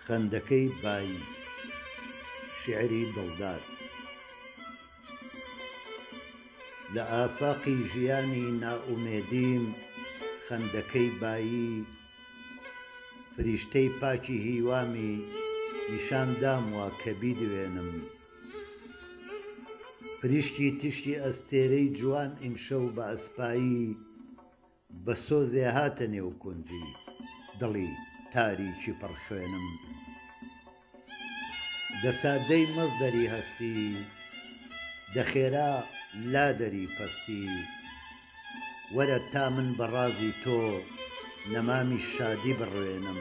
خەندەکەی بایی شیعری دڵدار لە ئافاقی ژیانی نائومێدیم خەندەکەی بایی فریشتەی پاکی هیوامی نیشان داموە کە بیدوێنم پریشکی تشتی ئەستێرەی جوان ئیمشەو بە ئەسپایی بە سۆزێ هاتە نێو کونجی دڵی تاریکی پڕخوێنم دەسادەی مەزدەری هەستی دەخێرا لادەری پەستی وەرە تا من بە ڕازی تۆ نەمامی شادی بڕوێنم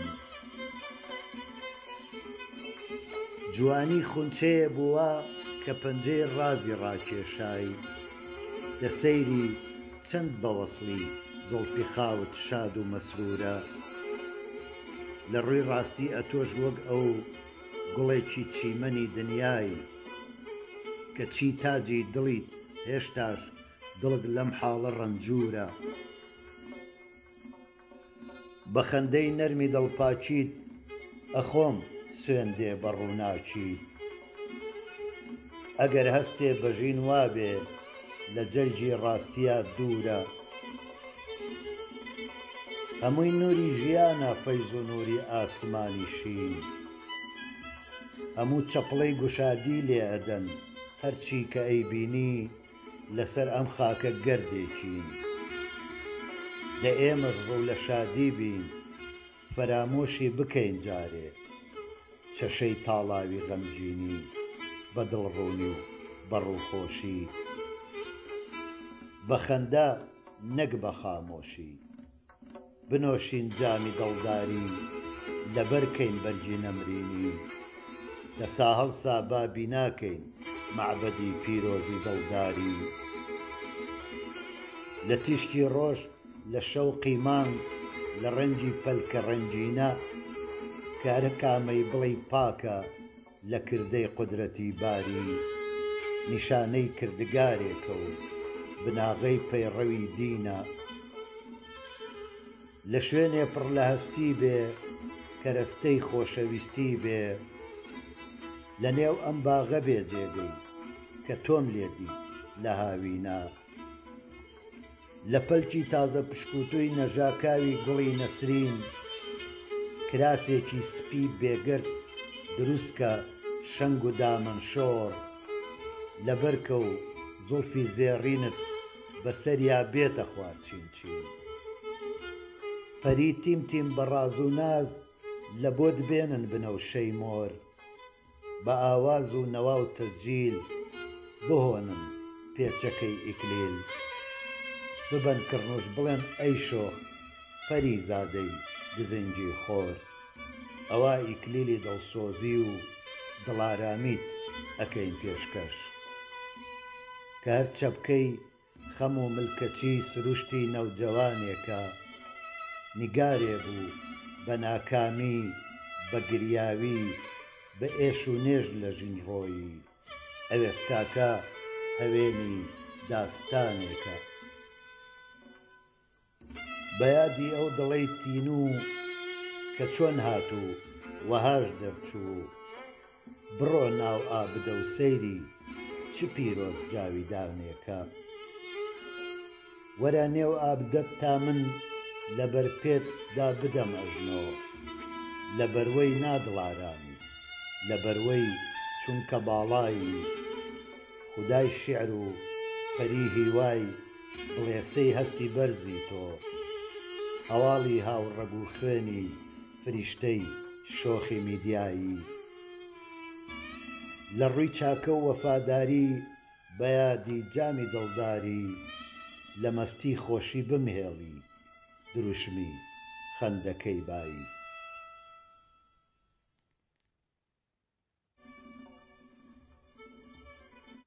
جوانی خونچەیە بووە کە پەنجەی ڕازی ڕاکێشای دەسەیری چەند بەوەسڵی زۆڵفی خاوت شاد و مەسرورە لە ڕووی ڕاستی ئەتۆش وەک ئەو گوڵێکی چیمەنی دنیای کە چی تاجی دڵیت هێشتاش دڵت لەم حاڵە ڕەنجورە بە خەندەی نەرمی دڵپاچیت ئەخۆم سوێندێ بە ڕووناچیت ئەگەر هەستێ بەژین وابێ لە جەرگی ڕاستیە دوورە هەمووی نووری ژیانە فەیز و نووری ئاسمانی شین هەموو چەپڵەی گوشادی لێ ئەدەن هەرچی کە ئەیبینی لەسەر ئەم خاکە گەردێکین دە ئێمەش ڕوو لە شادی بین فەرامۆشی بکەین جارێ چەشەی تاڵاوی غەمگینی بە دڵڕوونی و بە ڕووخۆشی بە خەندە نەک بە خامۆشی بنۆشین جامی دڵداری لەبەرکەین بەرگی نەمرینی لە ساهەڵسا بابی ناکەین مەعبەدی پیرۆزی دڵداری لە تیشکی ڕۆژ لە شەوقی مانگ لە ڕەنجی پەلکە ڕەنجینە کارە کامەی بڵی پاکە لە کردەی قودرەتی باری نیشانەی کردگارێکە و بناغەی پەیڕەوی دینە لە شوێنێ پڕ لە هەستی بێ کەرەستەی خۆشەویستی بێ لە نێو ئەم باغە بێ جێگەی کە تۆم لێ دیت لە هاوینە لە پەلکی تازە پشکوتووی نەژاکاوی گوڵی نەسرین کراسێکی سپی بێگرد دروستکە شەنگ و دامن شۆڕ لەبەرکە و زوڵفی زێڕینت بەسەریا بێتە خوار چین چین پەری تیم تیم بە ڕاز و ناز لە بۆت بێنن بنەوشەی مۆر بە ئاواز و نەوا و تەسجیل بهۆنن پێچەکەی ئیکلیل ببەن کڕنوش بڵێن ئەی شۆخ پەری زادەی گزنگی خۆر ئەوە ئیکلیلی دڵسۆزی و دڵارامیت ئەکەین پێشکەش کە هەر چەپکەی خەم و ملکەچی سروشتی نەوجەوانێکە نیگارێ بوو بە ناکامی بە گریاوی بە ئێش و نێژ لە ژینڕۆیی ئەوێستاکە هەوێنی داستانێکە بەیادی ئەو دڵەی تین و کە چۆن هاتوو وەهاش دەرچوو بڕۆ ناو ئابدە و سەیری چ پیرۆز جاویدانێکە وەرە نێو ئابدەت تا من لەبەر پێت دا بدەم ئەژنۆ لە بەروەی نادڵارامی لە بەروەی چونکە باڵایی خودای شیعر و پەری هیوای بڵێسەی هەستی بەرزی تۆ هەواڵی هاوڕەگ و خوێنی فریشتەی شۆخی میدیایی لە ڕووی چاکە و وەفاداری بەیادی جامی دڵداری لە مەستی خۆشی بمهێڵی دروشمی خەندەکەی بایی